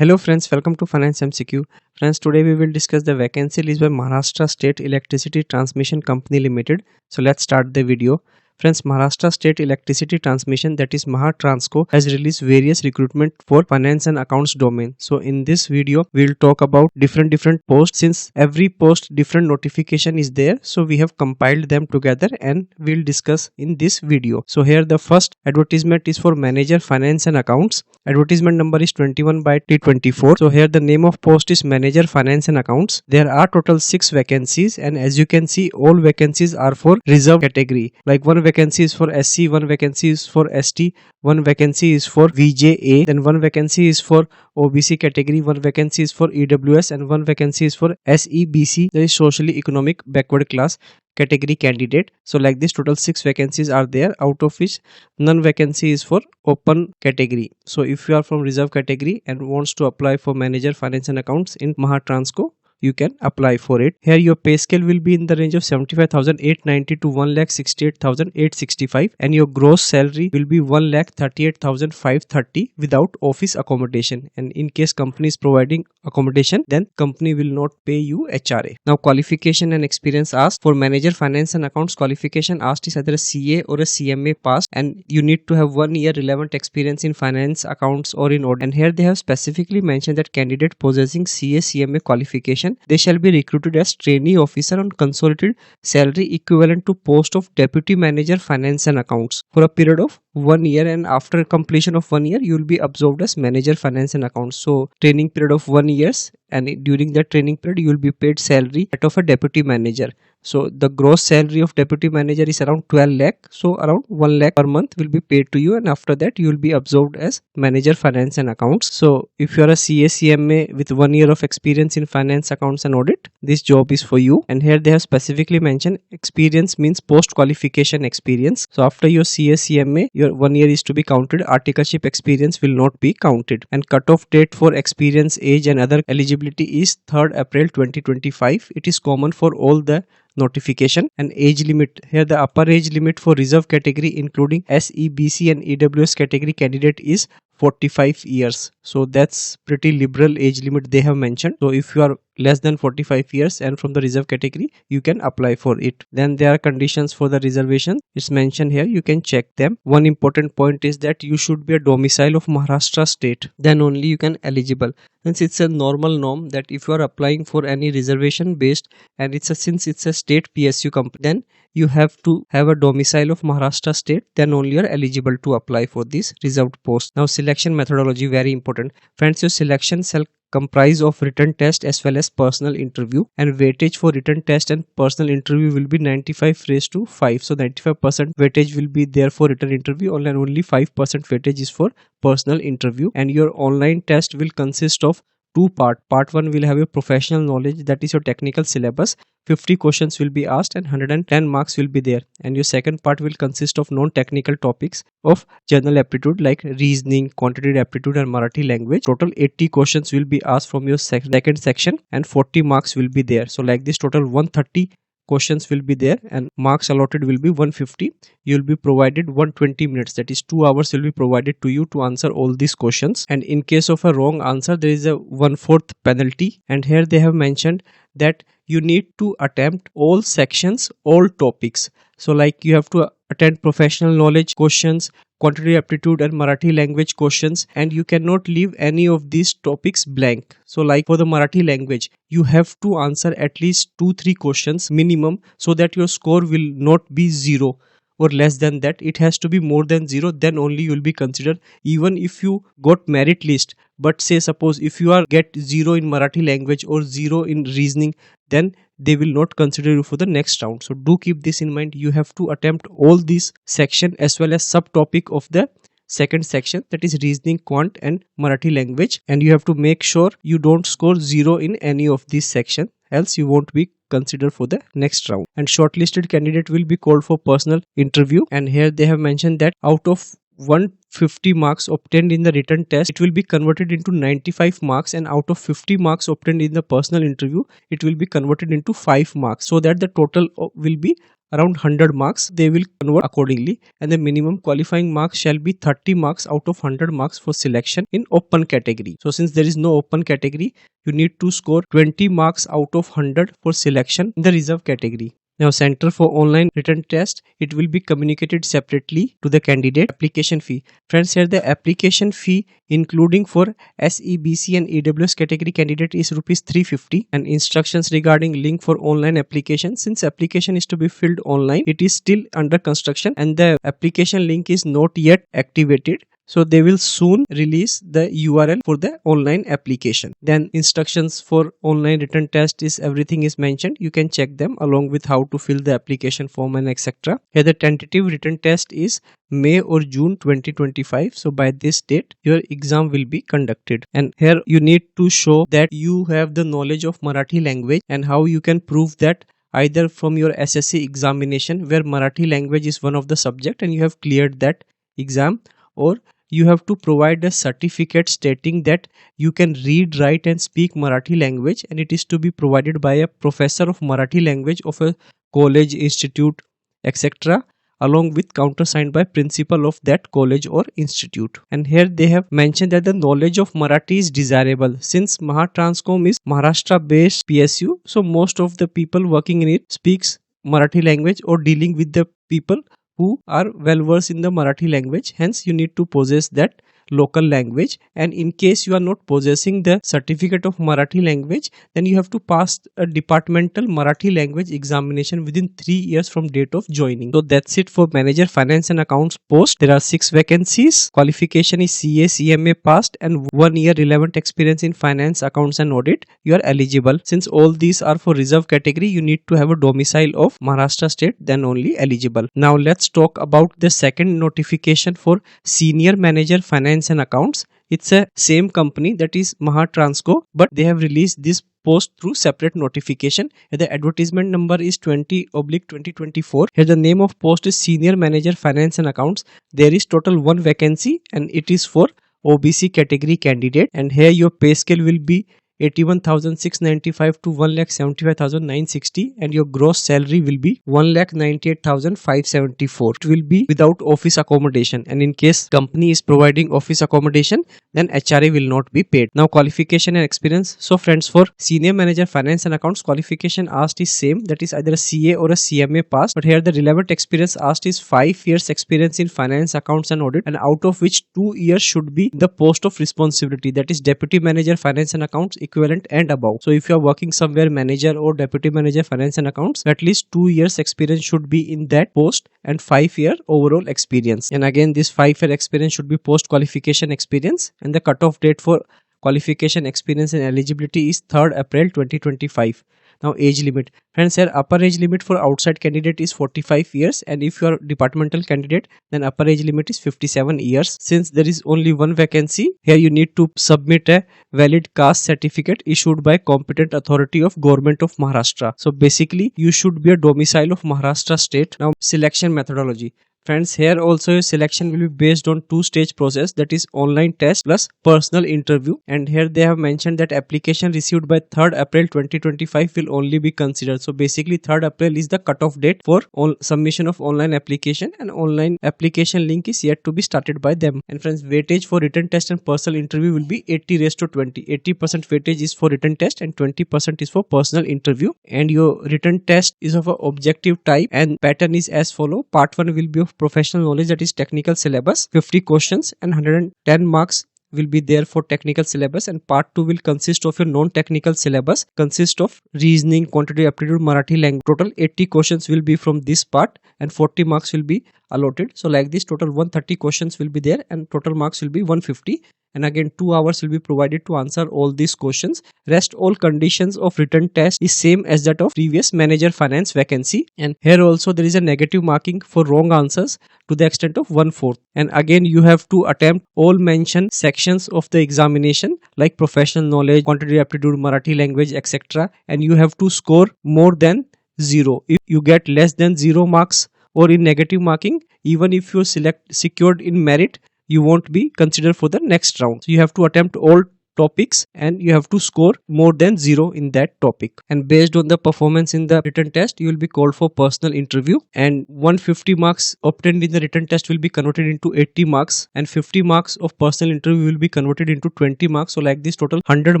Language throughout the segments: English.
Hello friends, welcome to Finance MCQ. Friends, today we will discuss the vacancy released by Maharashtra State Electricity Transmission Company Limited. So let's start the video. Friends, Maharashtra State Electricity Transmission, that is MAHATRANSCO, has released various recruitment for finance and accounts domain. So in this video, we will talk about different posts. Since every post different notification is there, so we have compiled them together and we'll discuss in this video. So here the first advertisement is for Manager Finance and Accounts. Advertisement number is 21/T24. So here the name of post is Manager Finance and Accounts. There are total 6 vacancies, and as you can see, all vacancies are for reserve category. Like one vacancy is for SC, one vacancy is for ST, one vacancy is for VJA, then one vacancy is for OBC category, one vacancy is for EWS, and one vacancy is for SEBC, that is socially economic backward class category candidate. So like this, total 6 vacancies are there, out of which none vacancy is for open category. So if you are from reserve category and wants to apply for Manager Finance and Accounts in MAHATRANSCO, you can apply for it. Here your pay scale will be in the range of 75,890 to 1,68,865, and your gross salary will be 1,38,530 without office accommodation. And in case company is providing accommodation, then company will not pay you HRA. Now qualification and experience asked. For Manager Finance and Accounts, qualification asked is either a CA or a CMA pass, and you need to have 1 year relevant experience in finance, accounts or in audit. And here they have specifically mentioned that candidate possessing CA CMA qualification, they shall be recruited as trainee officer on consolidated salary equivalent to post of Deputy Manager Finance and Accounts for a period of 1 year, and after completion of 1 year you will be absorbed as Manager Finance and Accounts. So training period of 1 year, and during that training period you will be paid salary that of a deputy manager. So the gross salary of deputy manager is around 12 lakh. So around 1 lakh per month will be paid to you, and after that you will be absorbed as Manager Finance and Accounts. So if you are a CA CMA with 1 year of experience in finance, accounts and audit, this job is for you. And here they have specifically mentioned experience means post qualification experience. So after your CA CMA, your 1 year is to be counted. Articleship experience will not be counted. And cutoff date for experience, age and other eligibility is 3rd April 2025. It is common for all the notification. And age limit, here the upper age limit for reserve category including SEBC and EWS category candidate is 45 years. So that's pretty liberal age limit they have mentioned. So if you are less than 45 years and from the reserve category, you can apply for it. Then there are conditions for the reservation. It's mentioned here, you can check them. One important point is that you should be a domicile of Maharashtra state, then only you can eligible. Since it's a normal norm that if you are applying for any reservation based, and since it's a state PSU company, then you have to have a domicile of Maharashtra state, then only you are eligible to apply for this reserved post. Now selection methodology, very important. Friends, your selection shall comprise of written test as well as personal interview, and weightage for written test and personal interview will be 95:5. So 95% weightage will be there for written interview, and only 5% weightage is for personal interview. And your online test will consist of 2 parts. Part 1 will have your professional knowledge, that is your technical syllabus. 50 questions will be asked and 110 marks will be there. And your second part will consist of non-technical topics of general aptitude like reasoning, quantitative aptitude and Marathi language. Total 80 questions will be asked from your second section and 40 marks will be there. So like this, total 130 questions will be there, and marks allotted will be 150. You will be provided 120 minutes, that is 2 hours will be provided to you to answer all these questions. And in case of a wrong answer, there is a 1/4 penalty. And here they have mentioned that you need to attempt all sections, all topics. So like you have to attend professional knowledge questions, quantitative aptitude and Marathi language questions, and you cannot leave any of these topics blank. So like for the Marathi language, you have to answer at least 2-3 questions minimum, so that your score will not be 0 or less than that. It has to be more than 0, then only you will be considered. Even if you got merit list, but say suppose if you are get 0 in Marathi language or 0 in reasoning, then they will not consider you for the next round. So do keep this in mind. You have to attempt all these section as well as subtopic of the second section, that is reasoning, quant and Marathi language, and you have to make sure you don't score 0 in any of these section, else you won't be considered for the next round. And shortlisted candidate will be called for personal interview. And here they have mentioned that out of 150 marks obtained in the written test, it will be converted into 95 marks, and out of 50 marks obtained in the personal interview, it will be converted into 5 marks, so that the total will be around 100 marks, they will convert accordingly, and the minimum qualifying marks shall be 30 marks out of 100 marks for selection in open category. So since there is no open category, you need to score 20 marks out of 100 for selection in the reserve category. Now, center for online written test, it will be communicated separately to the candidate. Application fee. Friends, here the application fee including for SEBC and EWS category candidate is rupees 350, and instructions regarding link for online application. Since application is to be filled online, it is still under construction and the application link is not yet activated. So they will soon release the URL for the online application. Then instructions for online written test is everything is mentioned. You can check them along with how to fill the application form and etc. Here the tentative written test is May or June 2025. So by this date your exam will be conducted. And here you need to show that you have the knowledge of Marathi language, and how you can prove that either from your SSC examination where Marathi language is one of the subject and you have cleared that exam, or you have to provide a certificate stating that you can read, write and speak Marathi language, and it is to be provided by a professor of Marathi language of a college, institute, etc., along with countersigned by principal of that college or institute. And here they have mentioned that the knowledge of Marathi is desirable. Since MAHATRANSCO is Maharashtra based PSU, so most of the people working in it speaks Marathi language or dealing with the people who are well versed in the Marathi language. Hence you need to possess that local language, and in case you are not possessing the certificate of Marathi language, then you have to pass a departmental Marathi language examination within 3 years from date of joining. So that's it for Manager Finance and Accounts post. There are 6 vacancies. Qualification is CA, CMA passed and 1 year relevant experience in finance, accounts and audit. You are eligible. Since all these are for reserve category, you need to have a domicile of Maharashtra state, then only eligible. Now let's talk about the second notification for Senior Manager Finance and Accounts. It's a same company, that is MAHATRANSCO, but they have released this post through separate notification. Here the advertisement number is 20/2024. Here the name of post is Senior Manager Finance and Accounts. There is total 1 vacancy and it is for OBC category candidate, and here your pay scale will be 81,695 to 1,75,960, and your gross salary will be 1,98,574. It will be without office accommodation, and in case company is providing office accommodation, then HRA will not be paid. Now qualification and experience. So friends, for Senior Manager Finance and Accounts, qualification asked is same, that is either a CA or a CMA pass, but here the relevant experience asked is 5 years experience in finance, accounts and audit, and out of which 2 years should be the post of responsibility, that is Deputy Manager Finance and Accounts equivalent and above. So if you are working somewhere manager or deputy manager finance and accounts, at least 2 years experience should be in that post and 5-year overall experience. And again, this 5-year experience should be post qualification experience, and the cutoff date for qualification experience and eligibility is 3rd April 2025. Now age limit. Friends, here upper age limit for outside candidate is 45 years, and if you are departmental candidate, then upper age limit is 57 years. Since there is only 1 vacancy, here you need to submit a valid caste certificate issued by competent authority of Government of Maharashtra. So basically you should be a domicile of Maharashtra state. Now selection methodology. Friends, here also your selection will be based on 2-stage process, that is online test plus personal interview, and here they have mentioned that application received by 3rd April 2025 will only be considered. So basically 3rd April is the cutoff date for all submission of online application, and online application link is yet to be started by them. And friends, weightage for written test and personal interview will be 80:20. 80% weightage is for written test and 20% is for personal interview, and your written test is of an objective type, and pattern is as follow. Part 1 will be of professional knowledge, that is technical syllabus, 50 questions and 110 marks will be there for technical syllabus, and part 2 will consist of your non-technical syllabus, consist of reasoning, quantitative aptitude, Marathi language. Total 80 questions will be from this part and 40 marks will be allotted. So like this, total 130 questions will be there and total marks will be 150, and again 2 hours will be provided to answer all these questions. Rest all conditions of written test is same as that of previous manager finance vacancy, and here also there is a negative marking for wrong answers to the extent of 1/4. And again you have to attempt all mentioned sections of the examination like professional knowledge, quantitative aptitude, Marathi language, etc., and you have to score more than 0. If you get less than 0 marks or in negative marking, even if you secured in merit, you won't be considered for the next round. So you have to attempt all topics and you have to score more than 0 in that topic, and based on the performance in the written test you will be called for personal interview, and 150 marks obtained in the written test will be converted into 80 marks, and 50 marks of personal interview will be converted into 20 marks. So like this, total 100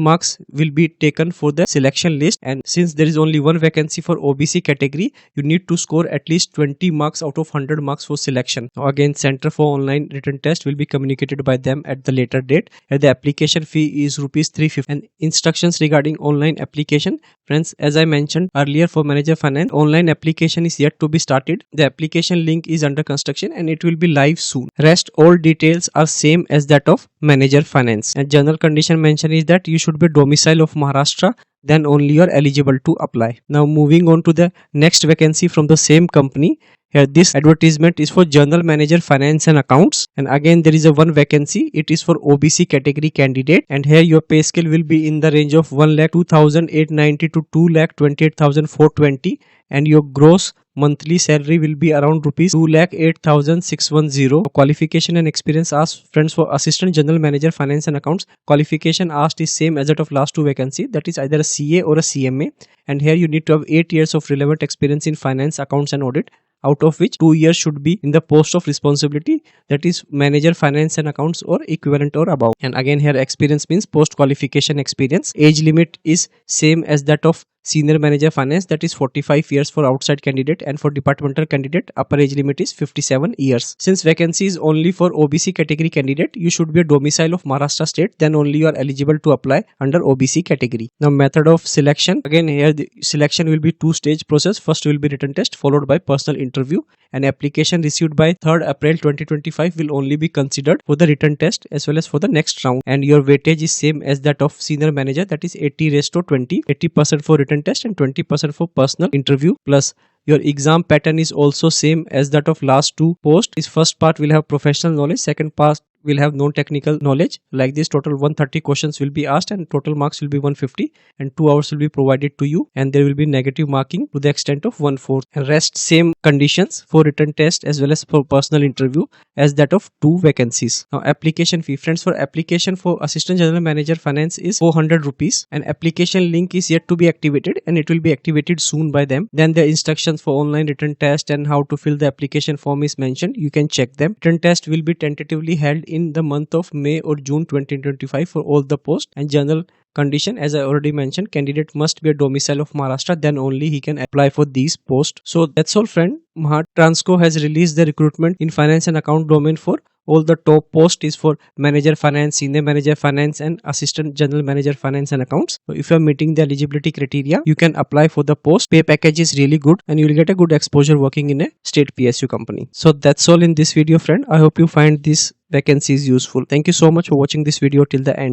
marks will be taken for the selection list, and since there is only one vacancy for OBC category, you need to score at least 20 marks out of 100 marks for selection. Now again, center for online written test will be communicated by them at the later date, and the application fee is rupees 350. And instructions regarding online application, friends, as I mentioned earlier, for Manager Finance, online application is yet to be started. The application link is under construction and it will be live soon. Rest all details are same as that of Manager Finance, and general condition mentioned is that you should be domicile of Maharashtra, then only you are eligible to apply. Now moving on to the next vacancy from the same company. Here this advertisement is for General Manager Finance and Accounts, and again there is a one vacancy. It is for OBC category candidate, and here your pay scale will be in the range of 1,02,890 to 2,28,420, and your gross monthly salary will be around rupees 2,08,610. Qualification and experience asked, friends, for Assistant General Manager Finance and Accounts, qualification asked is same as that of last two vacancy, that is either a CA or a CMA, and here you need to have 8 years of relevant experience in finance, accounts and audit, out of which 2 years should be in the post of responsibility, that is Manager Finance and Accounts or equivalent or above. And again here experience means post qualification experience. Age limit is same as that of Senior Manager Finance, that is 45 years for outside candidate, and for departmental candidate upper age limit is 57 years. Since vacancy is only for OBC category candidate, you should be a domicile of Maharashtra state, then only you are eligible to apply under OBC category. Now method of selection, again here the selection will be two-stage process. First will be written test followed by personal interview. An application received by 3rd April 2025 will only be considered for the written test as well as for the next round, and your weightage is same as that of senior manager, that is 80:20, 80% for written test and 20% for personal interview. Plus your exam pattern is also same as that of last two posts. This first part will have professional knowledge, second part will have non-technical knowledge. Like this, total 130 questions will be asked and total marks will be 150, and 2 hours will be provided to you, and there will be negative marking to the extent of 1/4, and rest same conditions for written test as well as for personal interview as that of two vacancies. Now application fee, friends, for application for Assistant General Manager Finance is 400 rupees, and application link is yet to be activated and it will be activated soon by them. Then the instructions for online written test and how to fill the application form is mentioned. You can check them. Written test will be tentatively held in the month of May or June 2025 for all the posts, and general condition, as I already mentioned, candidate must be a domicile of Maharashtra, then only he can apply for these posts. So that's all, friend. MAHATRANSCO has released the recruitment in finance and account domain for all the top post is for Manager Finance, Senior Manager Finance and Assistant General Manager Finance and Accounts. So if you are meeting the eligibility criteria, you can apply for the post. Pay package is really good and you will get a good exposure working in a state PSU company. So that's all in this video, friend. I hope you find this vacancies useful. Thank you so much for watching this video till the end.